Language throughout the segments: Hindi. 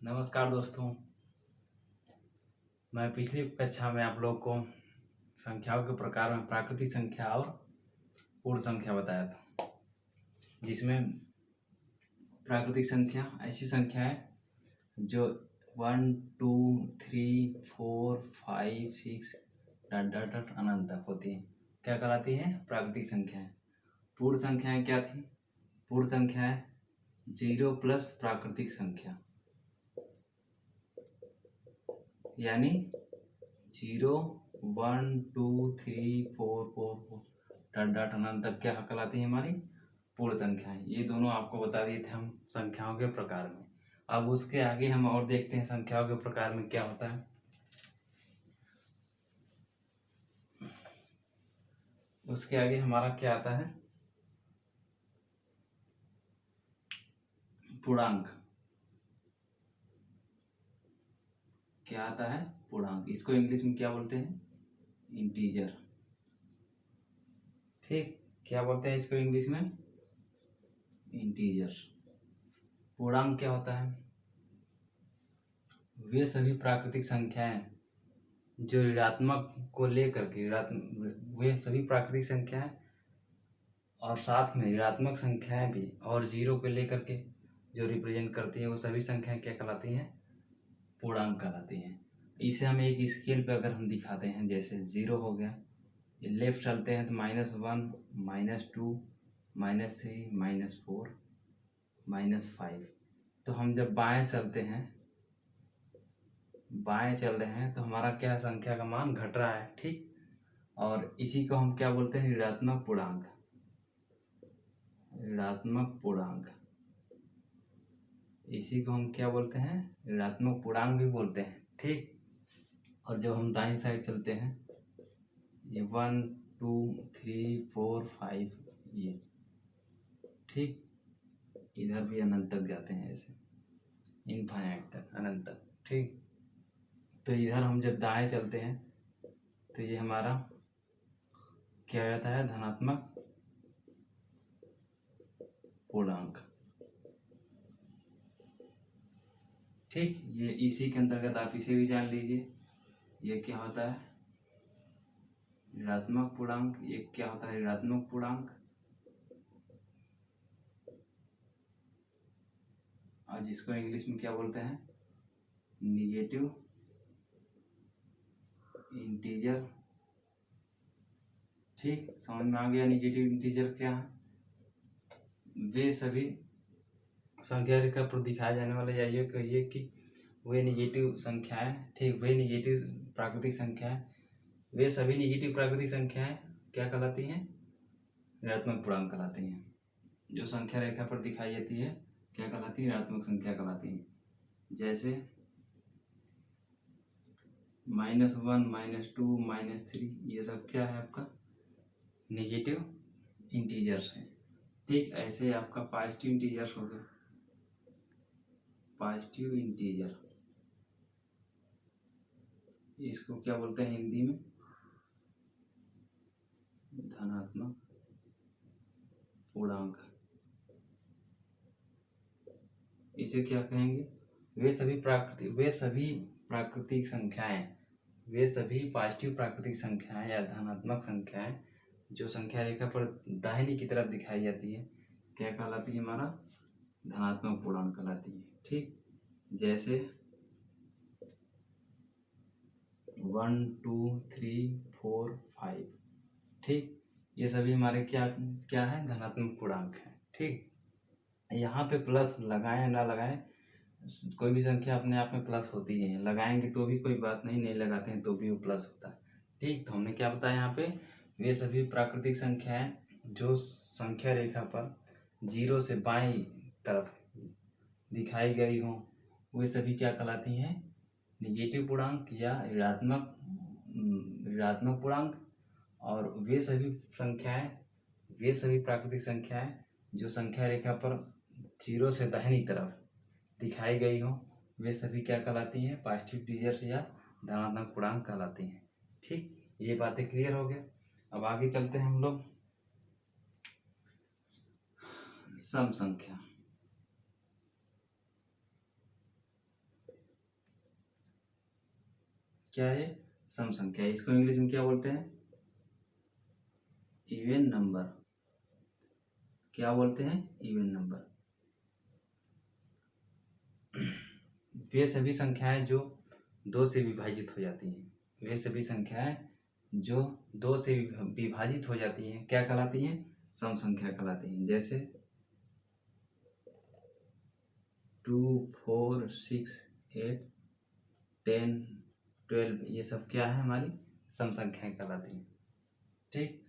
नमस्कार दोस्तों। मैं पिछली कक्षा में आप लोग को संख्याओं के प्रकार में प्राकृतिक संख्या और पूर्ण संख्या बताया था, जिसमें प्राकृतिक संख्या ऐसी संख्या है जो 1 2 3 4 5 6 डॉट डॉट डॉट अनंत तक होती है। क्या कहलाती है? प्राकृतिक संख्याएं। पूर्ण संख्याएं क्या थी? पूर्ण संख्याएं 0 प्लस प्राकृतिक संख्या, यानी 0 1 2 3 4 डॉट डॉट अनंत तक क्या कहलाती है? हमारी पूर्ण संख्याएं। ये दोनों आपको बता दिए थे हम संख्याओं के प्रकार में। अब उसके आगे हम और देखते हैं संख्याओं के प्रकार में क्या होता है। उसके आगे हमारा क्या आता है? पूर्णांक। क्या आता है? पूर्णांक। इसको इंग्लिश में क्या बोलते हैं? इंटीजर। ठीक, क्या बोलते हैं इसको इंग्लिश में? इंटीजर। पूर्णांक क्या होता है? वे सभी प्राकृतिक संख्याएं जो ऋणात्मक को लेकर के वे सभी प्राकृतिक संख्याएं और साथ में ऋणात्मक संख्याएं भी और जीरो को लेकर के जो रिप्रेजेंट करती हैं, वो सभी संख्याएं क्या कहलाती हैं? पूर्णांक कहलाती हैं। इसे हम एक स्केल पे अगर हम दिखाते हैं, जैसे 0 हो गया, ये लेफ्ट चलते हैं तो -1 -2 -3 -4 -5। तो हम जब बाएं चलते हैं, बाएं चल रहे हैं तो हमारा क्या संख्या का मान घट रहा है। ठीक, और इसी को हम क्या बोलते हैं? ऋणात्मक पूर्णांक। ऋणात्मक पूर्णांक, इसी को हम क्या बोलते हैं? ऋणात्मक पूर्णांक भी बोलते हैं। ठीक, और जब हम दाईं साइड चलते हैं, ये 1 2 3 4 5, ये ठीक, इधर भी अनंत तक जाते हैं, ऐसे इनफाइनाइट तक, अनंत तक। ठीक, तो इधर हम जब दाएं चलते हैं तो ये हमारा क्या हो जाता है? धनात्मक पूर्णांक। ठीक, ये इसी के अंतर्गत आप इसे भी जान लीजिए। ये क्या होता है? ऋणात्मक पूर्णांक। ये क्या होता है? ऋणात्मक पूर्णांक। और जिसको इंग्लिश में क्या बोलते हैं? Negative integer. ठीक, समझ में आ गया निगेटिव इंटीजर क्या है? वे सभी संख्या रेखा पर दिखाए जाने वाले, या ये कहिए कि वे निगेटिव संख्याएं, ठीक, वे निगेटिव प्राकृतिक संख्याएं, वे सभी निगेटिव प्राकृतिक संख्याएं क्या कहलाती हैं? ऋणात्मक पूर्णांक कहलाती हैं। जो संख्या रेखा पर दिखाई जाती है क्या कहलाती है? ऋणात्मक संख्या कहलाती है। जैसे -1 -2 -3, ये सब क्या है? आपका निगेटिव इंटीजर्स है। ठीक, ऐसे आपका पॉजिटिव इंटीजर्स हो गया। पॉजिटिव इंटीजर, इसको क्या बोलते हैं हिंदी में? धनात्मक पूर्णांक। इसे क्या कहेंगे? वे सभी प्राकृतिक संख्याएं, वे सभी पॉजिटिव प्राकृतिक संख्याएं या धनात्मक संख्याएं जो संख्या रेखा पर दाहिनी की तरफ दिखाई जाती है क्या कहलाती है? हमारा धनात्मक पूर्णांक कहलाती है। ठीक, जैसे 1 2 3 4 5, ठीक, ये सभी हमारे क्या क्या है? धनात्मक पूर्णांक है। ठीक, यहाँ पे प्लस लगाएं ना लगाएं, कोई भी संख्या अपने आप में प्लस होती है। लगाएंगे तो भी कोई बात नहीं, नहीं लगाते हैं तो भी वो प्लस होता है। ठीक, तो हमने क्या बताया यहाँ पे? वे सभी प्राकृतिक संख्याएं जो संख्या रेखा पर 0 से बाईं तरफ दिखाई गई हों, वे सभी क्या कहलाती हैं? निगेटिव पूर्णांक या ऋणात्मक पूर्णांक। और वे सभी संख्याएं, वे सभी प्राकृतिक संख्याएं जो संख्या रेखा पर 0 से दाहिनी तरफ दिखाई गई हो, वे सभी क्या कहलाती हैं? पॉजिटिव इंटीजर्स या धनात्मक पूर्णांक कहलाती हैं। ठीक, ये बातें क्लियर हो गया। अब आगे चलते हैं हम लोग सम संख्या। क्या है? सम संख्या। इसको इंग्लिश में क्या बोलते हैं? Even number. क्या बोलते हैं? Even number. वे सभी संख्याएं जो दो से विभाजित हो जाती हैं, वे सभी संख्याएं जो दो से विभाजित हो जाती हैं क्या कहलाती हैं? सम संख्या कहलाती हैं। जैसे 2, 4, 6, 8, 10, 12, ये सब क्या है? हमारी सम संख्याएं कहलाती हैं। ठीक।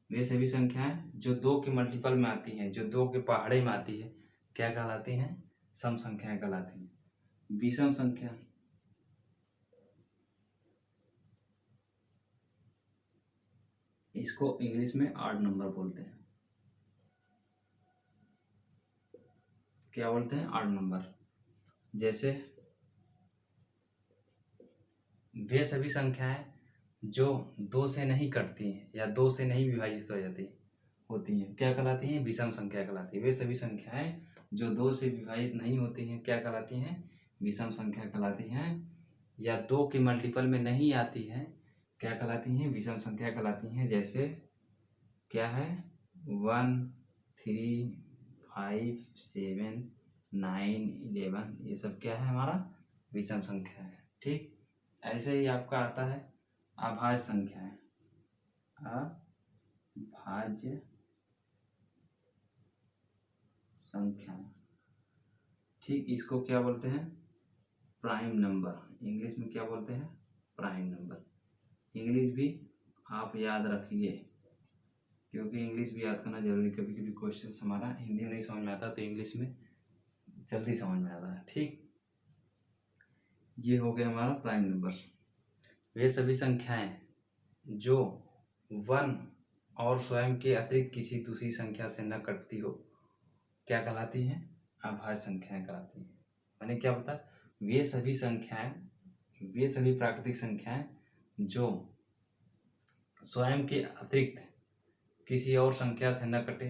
वे सभी संख्याएं जो दो के मल्टीपल में आती हैं, जो दो के पहाड़े में आती है, क्या कहलाती हैं? सम संख्याएं कहलाती हैं। विषम संख्या, इसको इंग्लिश में ऑड नंबर बोलते हैं। क्या बोलते हैं? Odd number. जैसे वे सभी संख्याएं जो दो से नहीं कटती हैं या दो से नहीं विभाजित हो जाती होती हैं क्या कहलाती हैं? विषम संख्या कहलाती है। वे सभी संख्याएं जो दो से विभाजित नहीं होती हैं क्या कहलाती हैं? विषम संख्या कहलाती हैं। या दो के मल्टीपल में नहीं आती हैं क्या कहलाती हैं? विषम संख्या कहलाती हैं। जैसे क्या है? 1, 3, 5, 7, 9, 11, ये सब क्या है? हमारा विषम संख्या है। ठीक। ऐसे ही आपका आता है अभाज्य संख्याएं। अभाज्य संख्याएं। ठीक। इसको क्या बोलते हैं? Prime number. इंग्लिश में क्या बोलते हैं? Prime number. इंग्लिश भी आप याद रखिए, क्योंकि इंग्लिश भी याद करना जरूरी। कभी कभी क्वेश्चन हमारा हिंदी में नहीं समझ में आता तो इंग्लिश में जल्दी समझ में आता है। ठीक। ये हो गया हमारा प्राइम नंबर। वे सभी संख्याएं जो 1 और स्वयं के अतिरिक्त किसी दूसरी संख्या से न कटती हो क्या कहलाती हैं? अभाज्य संख्याएं कहलाती हैं। मैंने क्या बताया? वे सभी संख्याएं, वे सभी प्राकृतिक संख्याएं जो स्वयं के अतिरिक्त किसी और संख्या से न कटे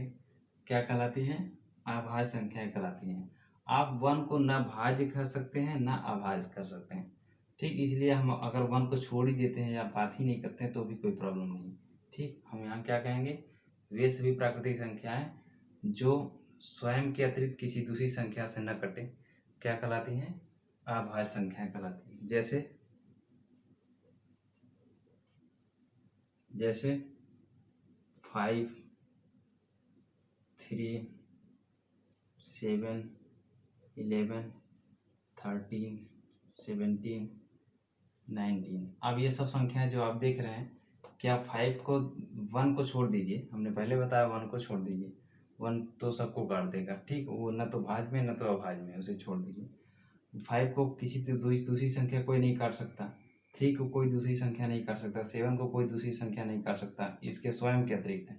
क्या कहलाती हैं? अभाज्य संख्याएं कहलाती हैं। आप 1 को न भाज्य कर सकते हैं न अभाज्य कर सकते हैं। ठीक। इसलिए हम अगर 1 को छोड़ ही देते हैं या बात ही नहीं करते हैं तो भी कोई प्रॉब्लम नहीं। ठीक। हम यहाँ क्या कहेंगे? वे सभी प्राकृतिक संख्याएं जो स्वयं के अतिरिक्त किसी दूसरी संख्या से न कटे क्या कहलाती हैं? अभाज्य संख्याएं कहलाती हैं। जैसे 5, 3, 7, 11, 13, 17, 19। अब ये सब संख्याएं जो आप देख रहे हैं, क्या 5 को 1 को छोड़ दीजिए, हमने पहले बताया 1 को छोड़ दीजिए, 1 तो सबको काट देगा। ठीक। वो न तो भाज्य में न तो अभाज्य में, उसे छोड़ दीजिए। 5 को किसी दूसरी संख्या कोई नहीं काट सकता, 3 को कोई दूसरी संख्या नहीं काट सकता, 7 को कोई दूसरी संख्या नहीं काट सकता इसके स्वयं के अतिरिक्त।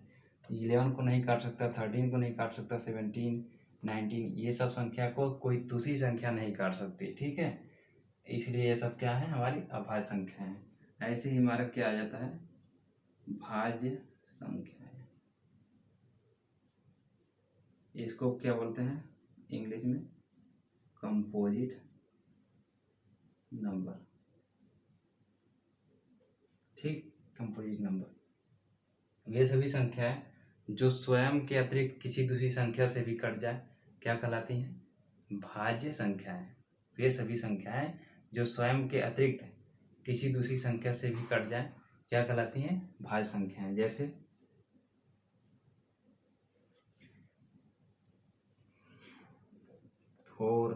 11 को नहीं काट सकता, 13 को नहीं काट सकता, 17, 19, ये सब संख्या को कोई दूसरी संख्या नहीं काट सकती। ठीक है। इसलिए ये सब क्या है? हमारी अभाज्य संख्या है। ऐसे ही हमारा क्या आ जाता है? भाज्य संख्या है। इसको क्या बोलते हैं इंग्लिश में? Composite number. ठीक। Composite number. वे सभी संख्याएं जो स्वयं के अतिरिक्त किसी दूसरी संख्या से भी कट जाए क्या कहलाती हैं? भाज्य संख्याएं। वे सभी संख्याएं जो स्वयं के अतिरिक्त किसी दूसरी संख्या से भी कट जाए क्या कहलाती हैं? भाज्य संख्याएं। जैसे 4,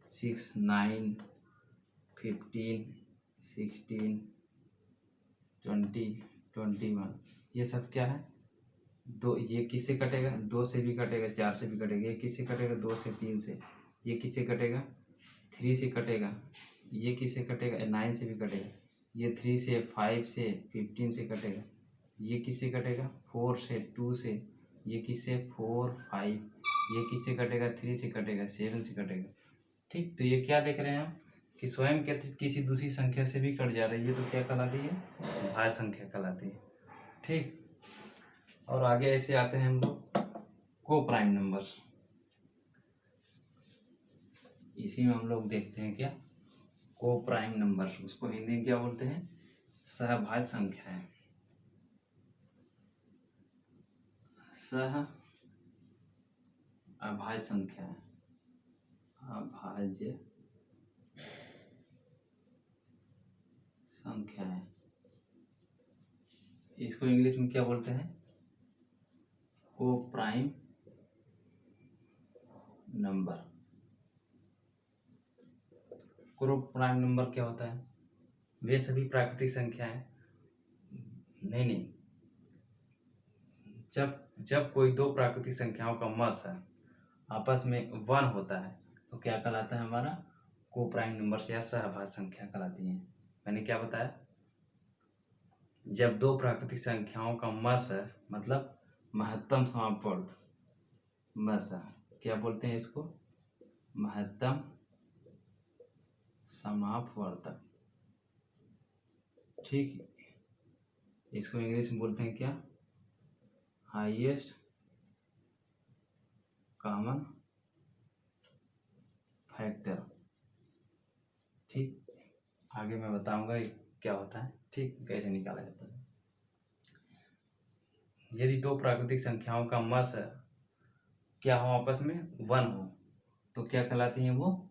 6, 9, 15, 16, 20, 21, ये सब क्या है? दो। ये किससे कटेगा? 2 से भी कटेगा, 4 से भी कटेगा। ये किससे कटेगा? 2 से, 3 से। ये किससे कटेगा? 3 से कटेगा। ये किससे कटेगा? 9 से भी कटेगा। ये 3 से, 5 से, 15 से कटेगा। ये किससे कटेगा? 4 से, 2 से। ये किससे? 4, 5। ये किससे कटेगा? 3 से कटेगा, 7 से कटेगा। ठीक। तो ये क्या देख रहे हैं हम कि स्वयं के अतिरिक्त किसी दूसरी संख्या से भी कट जा रही है तो क्या कहलाती है? भाज्य संख्या कहलाती है। ठीक। और आगे ऐसे आते हैं हम लोग को प्राइम नंबर्स। इसी में हम लोग देखते हैं क्या? को प्राइम नंबर, उसको हिंदी में क्या बोलते हैं? सहभाज्य संख्याएं। सह अभाज्य संख्याएं, अभाज्य संख्याएं, इसको इंग्लिश में क्या बोलते हैं? को प्राइम नंबर। को प्राइम नंबर क्या होता है? वे सभी प्राकृतिक संख्याएं, नहीं, जब कोई दो प्राकृतिक संख्याओं का मस है आपस में 1 होता है तो क्या कहलाता है? हमारा को प्राइम नंबर या सहभाज्य संख्या कहलाती है। मैंने क्या बताया? जब दो प्राकृतिक संख्याओं का मस है, मतलब महत्तम समापवर्त मस है, क्या बोलते हैं इसको? महत्तम समापवर्तक। ठीक, इसको इंग्लिश में बोलते हैं क्या? Highest common factor. ठीक, आगे मैं बताऊंगा ये क्या होता है, ठीक, कैसे निकाला जाता है। यदि दो प्राकृतिक संख्याओं का मस क्या हो आपस में 1 हो तो क्या कहलाती हैं वो?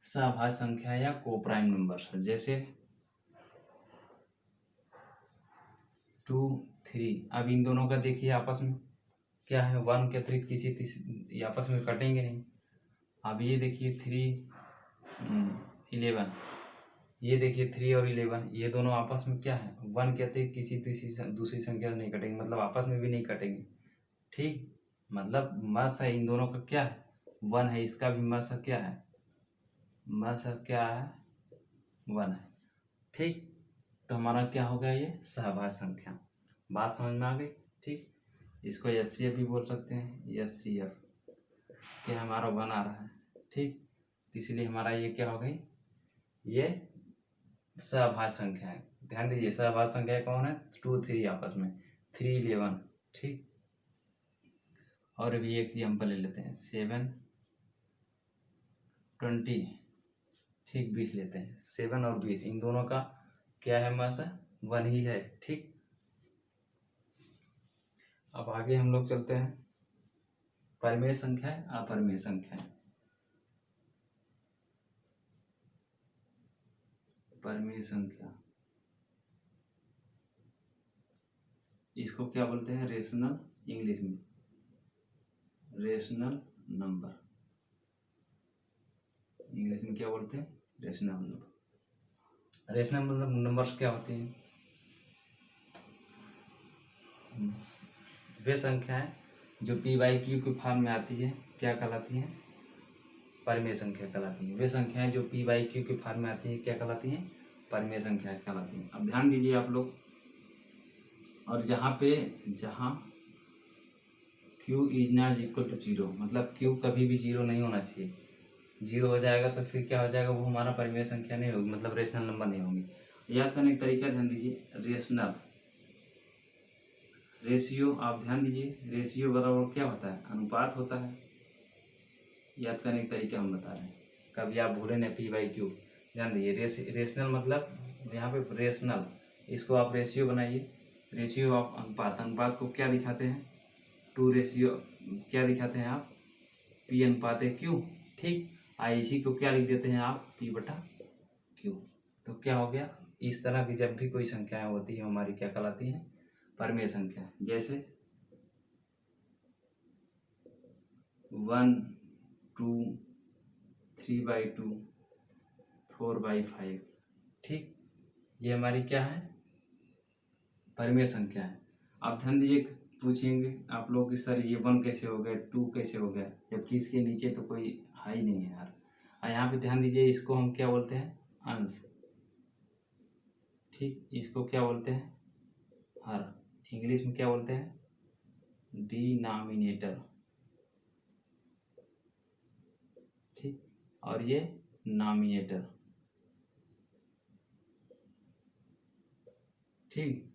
सहभाज्य संख्या या को प्राइम नंबर। जैसे 2 3, अब इन दोनों का देखिए आपस में क्या है? 1 के अतिरिक्त किसी आपस में कटेंगे नहीं। अब ये देखिए 3 11, ये देखिए 3 और 11, ये दोनों आपस में क्या है? 1 के अतिरिक्त किसी दूसरी संख्या से नहीं कटेंगे, मतलब आपस में भी नहीं कटेंगे। ठीक, मतलब मस है इन दोनों का क्या है? 1 है, इसका भी मस क्या है? मस क्या है? 1 है। ठीक, तो हमारा क्या हो गया? ये सहभाज्य संख्या। बात समझ में आ गई? ठीक, इसको एचसीएफ भी बोल सकते हैं। एचसीएफ क्या हमारा 1 आ रहा है। ठीक, तो इसलिए हमारा ये क्या हो गई? ये सहभाज्य संख्या है। ध्यान दीजिए, सहभाज्य संख्या कौन है? 2 3 आपस में, 3 11। ठीक, और भी एक एग्जाम्पल ले लेते हैं, 7 20। ठीक, 20 लेते हैं। 7 और 20 इन दोनों का क्या है? मास 1 ही है। ठीक, अब आगे हम लोग चलते हैं परिमेय संख्या, अपरिमेय संख्या। परिमेय संख्या, इसको क्या बोलते हैं? रेशनल, इंग्लिश में रेशनल नंबर। इंग्लिश में क्या बोलते हैं? Rational number. रेशनल मतलब नंबर्स क्या होती हैं? वे संख्याएं जो पी बाई क्यू के फॉर्म में आती है क्या कहलाती हैं? परिमेय संख्या कहलाती हैं। वे संख्याएं जो पी बाई क्यू के फॉर्म में आती हैं क्या कहलाती हैं? परिमेय संख्या कहलाती हैं। अब ध्यान दीजिए आप लोग, और जहाँ q is not equal to 0, मतलब q कभी भी 0 नहीं होना चाहिए। 0 हो जाएगा तो फिर क्या हो जाएगा? वो हमारा परिमेय संख्या नहीं होगी, मतलब रेशनल नंबर नहीं होगी। याद करने का तरीका ध्यान दीजिए, रेशनल रेशियो, आप ध्यान दीजिए, रेशियो बराबर क्या होता है? अनुपात होता है। याद करने का तरीका हम बता रहे हैं, कभी आप भूले नहीं। पी बाई क्यू, ध्यान दीजिए। रेशनल मतलब यहाँ पे रेशनल, इसको आप रेशियो बनाइए। रेशियो ऑफ अनुपात, अनुपात को क्या दिखाते हैं? 2 रेशियो क्या दिखाते हैं आप? पी अनुपात क्यू। ठीक, इसी को क्या लिख देते हैं आप? पी बटा क्यू। तो क्या हो गया? इस तरह की जब भी कोई संख्याएं होती है हमारी क्या कहलाती हैं? परिमेय संख्या। जैसे 1 2 3/2 4/5। ठीक, ये हमारी क्या है? परिमेय संख्या है। आप ध्यान दीजिए, पूछेंगे आप लोग कि सर ये 1 कैसे हो गया, 2 कैसे हो गया, जबकि इसके नीचे तो कोई है ही नहीं है यार। यहाँ पे ध्यान दीजिए, इसको हम क्या बोलते हैं? अंश। ठीक, इसको क्या बोलते हैं? हर। इंग्लिश में क्या बोलते हैं? डिनोमिनेटर। ठीक, और ये नॉमिनेटर। ठीक,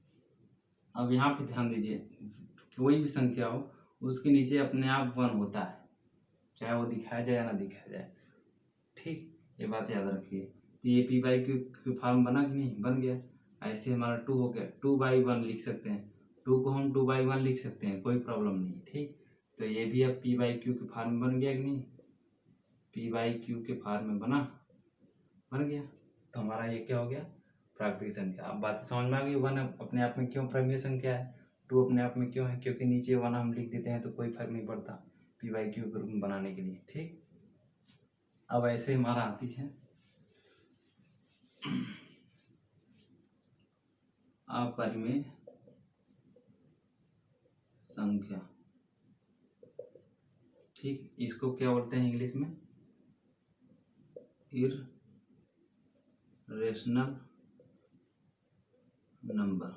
अब यहाँ पे ध्यान दीजिए, कोई भी संख्या हो उसके नीचे अपने आप 1 होता है, चाहे वो दिखाया जाए या ना दिखाया जाए। ठीक, ये बात याद रखिए। तो ये पी बाई क्यू फॉर्म बना कि नहीं, बन गया। ऐसे हमारा 2 हो गया, 2/1 लिख सकते हैं, 2 को हम 2/1 लिख सकते हैं, कोई प्रॉब्लम नहीं। ठीक, तो ये भी अब पी बाई क्यू के फॉर्म में बन गया कि नहीं, पी बाई क्यू के फॉर्म में बन गया। तो हमारा ये क्या हो गया, प्राकृतिक संख्या। अब बात समझ में आ गई, 1 अपने आप में क्यों प्राइमरी संख्या है, 2 अपने आप में क्यों है, क्योंकि नीचे 1 हम लिख देते हैं तो कोई फर्क नहीं पड़ता पी बाई क्यू के रूप में बनाने के लिए। ठीक, अब ऐसे हमारा आती है अपरिमेय संख्या। ठीक, इसको क्या बोलते हैं इंग्लिश में, इररेशनल नंबर।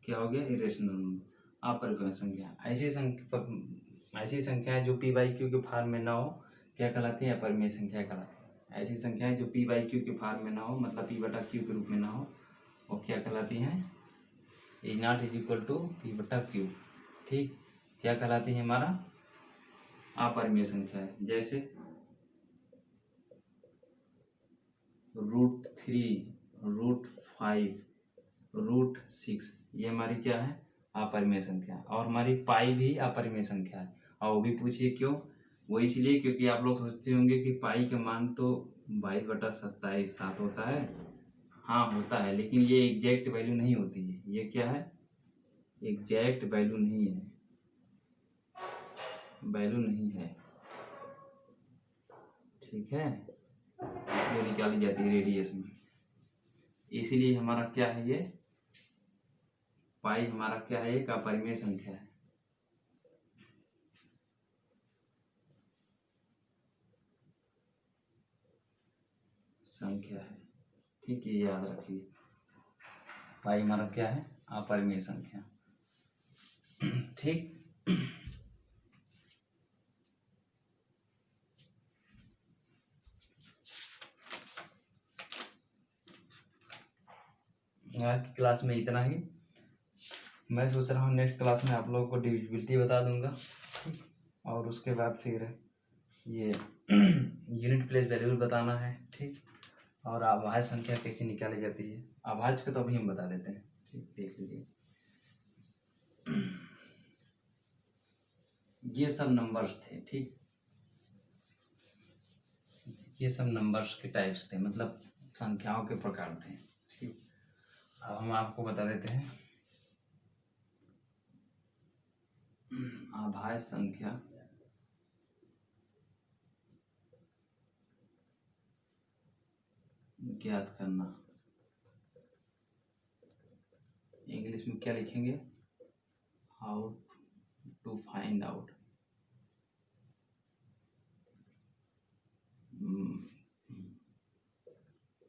क्या हो गया, इरेशनल नंबर, अपरिमेय संख्या। ऐसी संख्याएं जो पी बाई क्यू के फॉर्म में ना हो क्या कहलाती है, अपरिमेय संख्या कहलाती है। ऐसी संख्याएं जो पी बाई क्यू के फॉर्म में ना हो, मतलब पी बटा क्यू के रूप में ना हो, वो क्या कहलाती हैं, is not is equal to p बटा क्यू। ठीक, क्या कहलाती है, हमारा अपरिमेय संख्या है। जैसे √3, √5, √6, ये हमारी क्या है, अपरिमेय संख्या। और हमारी पाई भी अपरिमेय संख्या है। और वो भी पूछिए क्यों, वो इसलिए क्योंकि आप लोग सोचते होंगे कि पाई का मान तो 22/27 7 होता है। हाँ होता है, लेकिन ये एग्जैक्ट वैल्यू नहीं होती है। ये क्या है, एग्जैक्ट वैल्यू नहीं है, वैल्यू नहीं है। ठीक है, ये निकाली जाती है रेडियस में, इसीलिए हमारा क्या है, ये पाई हमारा क्या है, एक अपरिमेय संख्या है। संख्या है, ठीक है, ये याद रखिए, पाई हमारा क्या है, अपरिमेय संख्या। ठीक, आज की क्लास में इतना ही। मैं सोच रहा हूँ नेक्स्ट क्लास में आप लोगों को डिविजिबिलिटी बता दूंगा। ठीक, और उसके बाद फिर ये यूनिट प्लेस वैल्यू बताना है। ठीक, और अभाज्य संख्या कैसे निकाली जाती है, अभाज्य का तो अभी हम बता देते हैं। ठीक, देख लीजिए, ये सब नंबर्स थे। ठीक, ये सब नंबर्स के टाइप्स थे, मतलब संख्याओं के प्रकार थे। ठीक, अब हम आपको बता देते हैं अभाज्य संख्या ज्ञात करना। इंग्लिश में क्या लिखेंगे, how to find out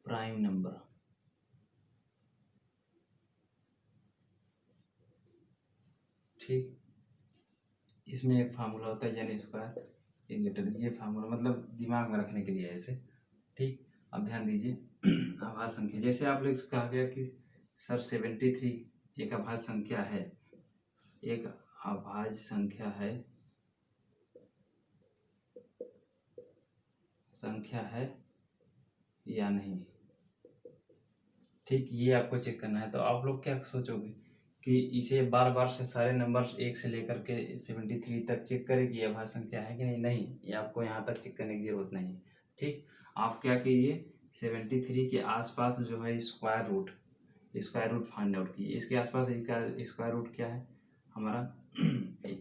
prime number. ठीक, इसमें एक फार्मूला होता है यानी स्क्वायर इंटीग्रेटर, ये फार्मूला मतलब दिमाग में रखने के लिए ऐसे। ठीक, अब ध्यान दीजिए, अभाज्य संख्या जैसे आप लोग कहा गया कि सर 73 एक अभाज्य संख्या है, एक अभाज्य संख्या है या नहीं। ठीक, ये आपको चेक करना है। तो आप लोग क्या सोचोगे कि इसे बार बार से सारे नंबर्स 1 से लेकर के 73 तक चेक करें कि यह अभाज्य संख्या है कि नहीं। नहीं, ये आपको यहाँ तक चेक करने की जरूरत नहीं है। ठीक, आप क्या कीजिए, 73 के आसपास जो है स्क्वायर रूट फाइंड आउट कीजिए। इसके आसपास स्क्वायर रूट क्या है हमारा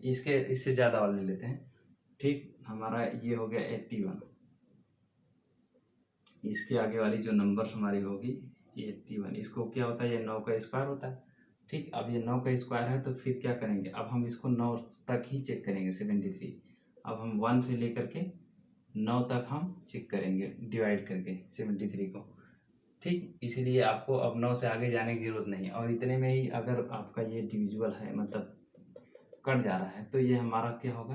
इसके इससे ज़्यादा वाले ले लेते हैं। ठीक, हमारा ये हो गया 81, इसके आगे वाली जो नंबर्स हमारी होगी 81, इसको क्या होता है, ये 9 का स्क्वायर होता है। ठीक, अब ये 9 का स्क्वायर है तो फिर क्या करेंगे, अब हम इसको 9 तक ही चेक करेंगे 73। अब हम 1 से लेकर के 9 तक हम चेक करेंगे डिवाइड करके 73 को। ठीक, इसीलिए आपको अब 9 से आगे जाने की जरूरत नहीं। और इतने में ही अगर आपका ये डिविजिबल है, मतलब कट जा रहा है, तो ये हमारा क्या होगा,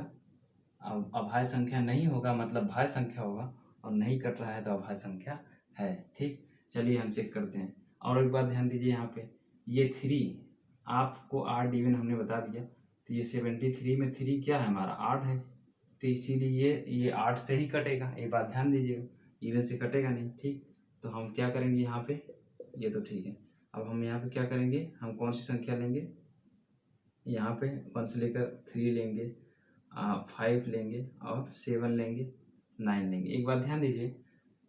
अब अभाज्य संख्या नहीं होगा, मतलब भाज्य संख्या होगा। और नहीं कट रहा है तो अभाज्य संख्या है। ठीक, चलिए हम चेक करते हैं। और एक बात ध्यान दीजिए, यहाँ पे ये 3 आपको 8 इवन हमने बता दिया, तो ये 73 में 3 क्या है हमारा 8 है। तो इसीलिए ये 8 से ही कटेगा, ये बात ध्यान दीजिएगा, इवन से कटेगा नहीं। ठीक, तो हम क्या करेंगे यहाँ पे, ये तो ठीक है। अब हम यहाँ पे क्या करेंगे, हम कौन सी संख्या लेंगे, यहाँ पे 1 से लेकर 3 लेंगे, 5 लेंगे और 7 लेंगे, 9 लेंगे। एक बात ध्यान दीजिए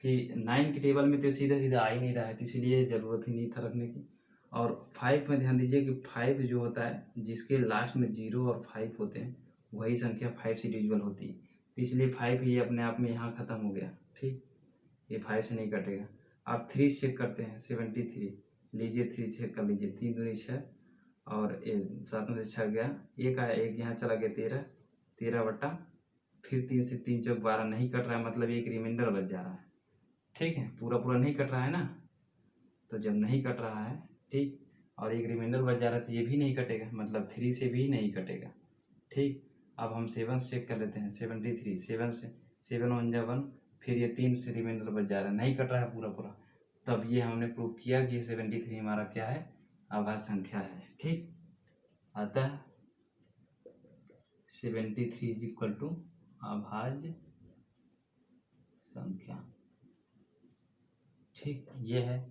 कि 9 के टेबल में तो सीधा सीधा आ ही नहीं रहा है, तो इसलिए ज़रूरत ही नहीं था रखने की। और 5 में ध्यान दीजिए कि 5 जो होता है, जिसके लास्ट में 0 और 5 होते हैं, वही संख्या 5 से डिविजिबल होती है, तो इसलिए 5 ही अपने आप में यहाँ ख़त्म हो गया। ठीक, ये 5 से नहीं कटेगा। आप 3 चेक करते हैं, 73 लीजिए, 3 चेक कर लीजिए, 3 दूनी 6 और 7 में से 6 गया, एक आया, एक यहाँ चला गया, 13, 13 बटा फिर 3 से 3 चौक 12, नहीं कट रहा है, मतलब एक रिमाइंडर बच जा रहा है। ठीक है, पूरा पूरा नहीं कट रहा है ना, तो जब नहीं कट रहा है, ठीक, और एक रिमाइंडर बच जा रहा है, तो ये भी नहीं कटेगा, मतलब 3 से भी नहीं कटेगा। ठीक, अब हम 7 से चेक कर लेते हैं, 73 7 से, 7 1 जा 1, फिर ये 3 से रिमाइंडर बच जा रहा है, नहीं कट रहा है पूरा पूरा, तब ये हमने प्रूव किया कि 73 हमारा क्या है, अभाज्य संख्या है। ठीक, अतः 73 इज इक्वल टू अभाज्य संख्या। ठीक, ये है।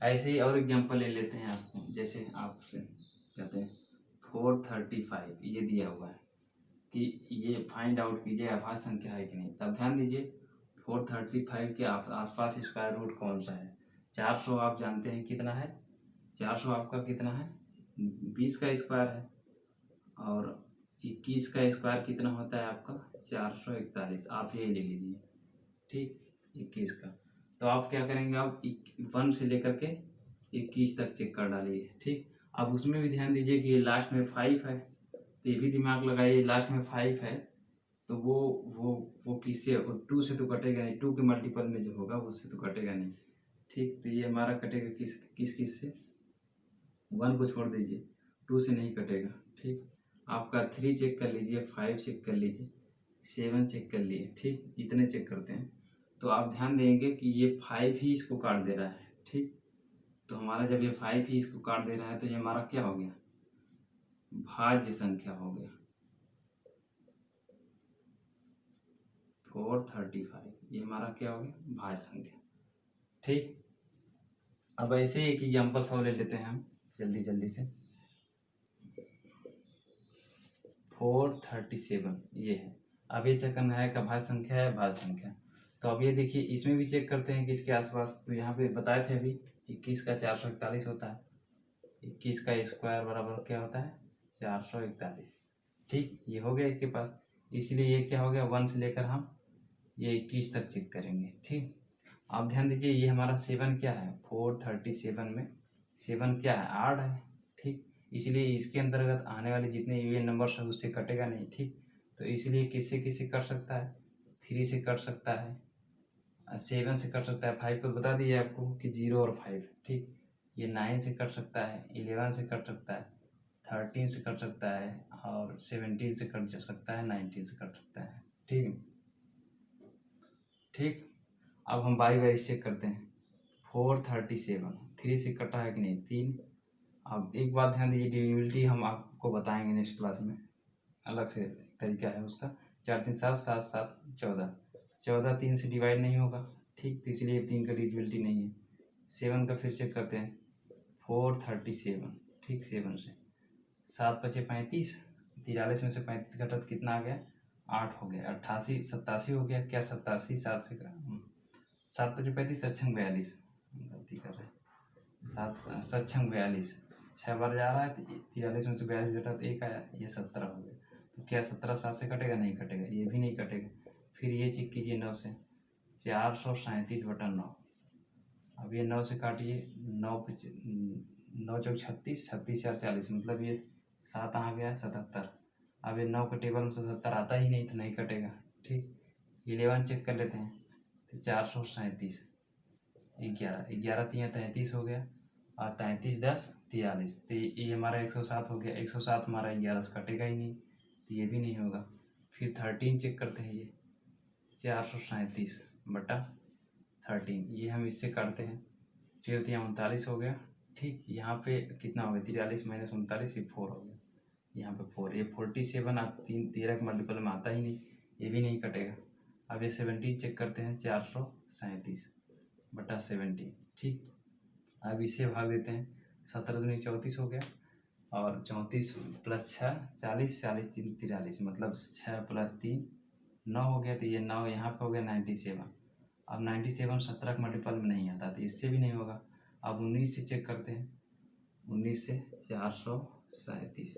ऐसे ही और एग्जांपल ले लेते हैं आपको, जैसे आपसे कहते हैं 435, ये दिया हुआ है कि ये फाइंड आउट कीजिए अभाज्य संख्या है कि नहीं। तब ध्यान दीजिए 435 के आसपास स्क्वायर रूट कौन सा है। 400 आप जानते हैं कितना है, 400 आपका कितना है, 20 का स्क्वायर है, और 21 का स्क्वायर कितना होता है आपका, 441, आप यही ले लीजिए। ठीक, 21 का, तो आप क्या करेंगे, आप 1 से लेकर के 21 तक चेक कर डालिए। ठीक, अब उसमें भी ध्यान दीजिए कि लास्ट में 5 है, तो ये भी दिमाग लगाइए, लास्ट में 5 है, तो वो किससे, 2 से तो कटेगा नहीं, 2 के मल्टीपल में जो होगा उससे तो कटेगा नहीं। ठीक, तो ये हमारा कटेगा किस किस किस से, 1 को छोड़ दीजिए, 2 से नहीं कटेगा। ठीक, आपका 3 चेक कर लीजिए, 5 चेक कर लीजिए, 7 चेक कर लिए। ठीक, इतने चेक करते हैं, तो आप ध्यान देंगे कि ये 5 ही इसको काट दे रहा है। ठीक, तो हमारा जब ये 5 ही इसको काट दे रहा है, तो ये हमारा क्या हो गया, भाज्य संख्या हो गया 435, ये हमारा क्या हो गया, भाज्य संख्या। ठीक, अब ऐसे एक एग्जाम्पल सॉल्व ले लेते हैं हम जल्दी जल्दी से। 437 ये है। अब ये चेक करना है कि भाज्य संख्या है, भाज्य संख्या। तो अब ये देखिए, इसमें भी चेक करते हैं कि इसके आसपास, तो यहाँ पे बताए थे अभी 21 का 441 होता है, 21 का स्क्वायर बराबर क्या होता है, 441। ठीक, ये हो गया इसके पास, इसलिए ये क्या हो गया, 1 से लेकर हम ये 21 तक चेक करेंगे। ठीक, आप ध्यान दीजिए, ये हमारा 7 क्या है, 437 में 7 क्या है, 8 है। ठीक, इसलिए इसके अंतर्गत आने वाले जितने इवन नंबर्स हैं उससे कटेगा नहीं। ठीक, तो इसलिए किससे किससे कट सकता है, 3 से कट सकता है, 7 से कट सकता है, 5 को बता दिए आपको कि 0 और 5। ठीक, ये 9 से कट सकता है, 11 से कट सकता है, 13 से कट सकता है, और 17 से कट सकता है, 19 से कट सकता है। ठीक, ठीक, अब हम बारी बारी चेक करते हैं। 437 3 से कटा है कि नहीं, 3। अब एक बात ध्यान दीजिए, डिविजिबिलिटी हम आपको बताएंगे नेक्स्ट क्लास में, अलग से तरीका है उसका। 4 3 7 7 7 14, 14 3 से डिवाइड नहीं होगा। ठीक, तो इसलिए 3 का डिविजिबिलिटी नहीं है। 7 का फिर चेक करते हैं, 437। ठीक, 7 से 7 पचे 35, 43 में से 35 घटा तो कितना आ गया, 8 हो गया, 88 87 हो गया, क्या 87 7 से 7 पचे 35 सक्षम 42, गलती कर रहे हैं, 7 सक्षम 42, 6 बार जा रहा है, तो 43 में से 42 घटा तो 1 आया, ये 17 हो गया। तो क्या 17 7 से कटेगा, नहीं कटेगा, ये भी नहीं कटेगा। फिर ये चेक कीजिए 9 से, 437 बटा 9। अब ये 9 से काटिए, 9 चौक 36, 36 4 40, मतलब ये 7 आ गया, 77। अब ये 9 के टेबल में 77 आता ही नहीं, तो नहीं कटेगा। ठीक, 11 चेक कर लेते हैं, तो 437, 11 11 3 33 हो गया, और 33 10 43, तो ये हमारा 107 हो गया। 107 हमारा 11 से कटेगा ही नहीं, तो ये भी नहीं होगा। फिर 13 चेक करते हैं, ये 437 बटा 13, ये हम इससे काटते हैं, 13 यहाँ 39 हो गया। ठीक, यहाँ पे कितना हो गया, 43 माइनस 39, ये 4 हो गया, यहाँ पे 4। ये 47 आप 13 के मल्टीपल में आता ही नहीं, ये भी नहीं कटेगा। अब ये 70 चेक करते हैं, 437/70। ठीक, अब इसे भाग देते हैं, 17 दूनी 34 हो गया, और 34 + 6 40, 40 3 43, मतलब 6 + 3 9 हो गया। तो ये 9 यहाँ पे हो गया 97। अब 97 17 के मल्टीपल में नहीं आता, तो इससे भी नहीं होगा। अब 19 से चेक करते हैं, 19 से 437,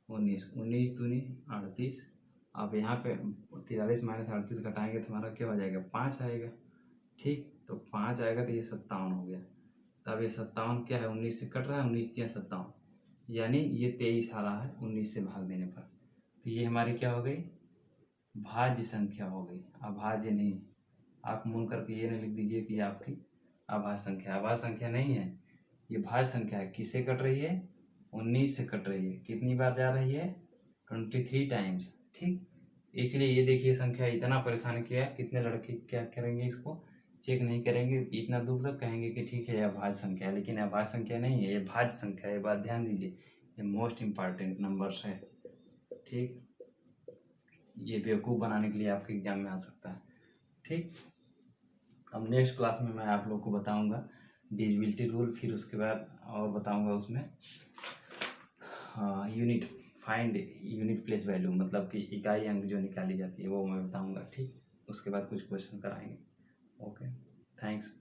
19 दूनी 38। अब यहाँ पे 43 - 38 घटाएंगे तो हमारा क्या हो जाएगा, 5 आएगा। ठीक, तो 5 आएगा तो ये 57 हो गया। तब ये 57 क्या है, 19 से कट रहा है, 19 या 57, यानी ये 23 आ रहा है 19 से भाग देने पर। तो ये हमारी क्या हो गई, भाज्य संख्या हो गई, अभाज्य नहीं। आप मूल करके ये नहीं लिख दीजिए कि आपकी अभाज्य संख्या, अभाज्य संख्या नहीं है, ये भाज्य संख्या है। किससे कट रही है, 19 से कट रही है। कितनी बार जा रही है, 23 टाइम्स। ठीक, इसलिए ये देखिए संख्या इतना परेशान किया, कितने लड़के क्या करेंगे, इसको चेक नहीं करेंगे, इतना दूर तक कहेंगे कि ठीक है यह अभाज्य संख्या है, लेकिन अभाज्य संख्या नहीं है, ये भाज्य संख्या है। ये बात ध्यान दीजिए, ये मोस्ट इम्पॉर्टेंट नंबर्स है। ठीक, ये बेवकूफ़ बनाने के लिए आपके एग्जाम में आ सकता है। ठीक, अब नेक्स्ट क्लास में मैं आप लोग को बताऊंगा डिविजिबिलिटी रूल, फिर उसके बाद और बताऊंगा उसमें unit find unit place value, मतलब कि इकाई अंक जो निकाली जाती है वो मैं बताऊंगा। ठीक, उसके बाद कुछ क्वेश्चन कराएंगे। Okay, thanks.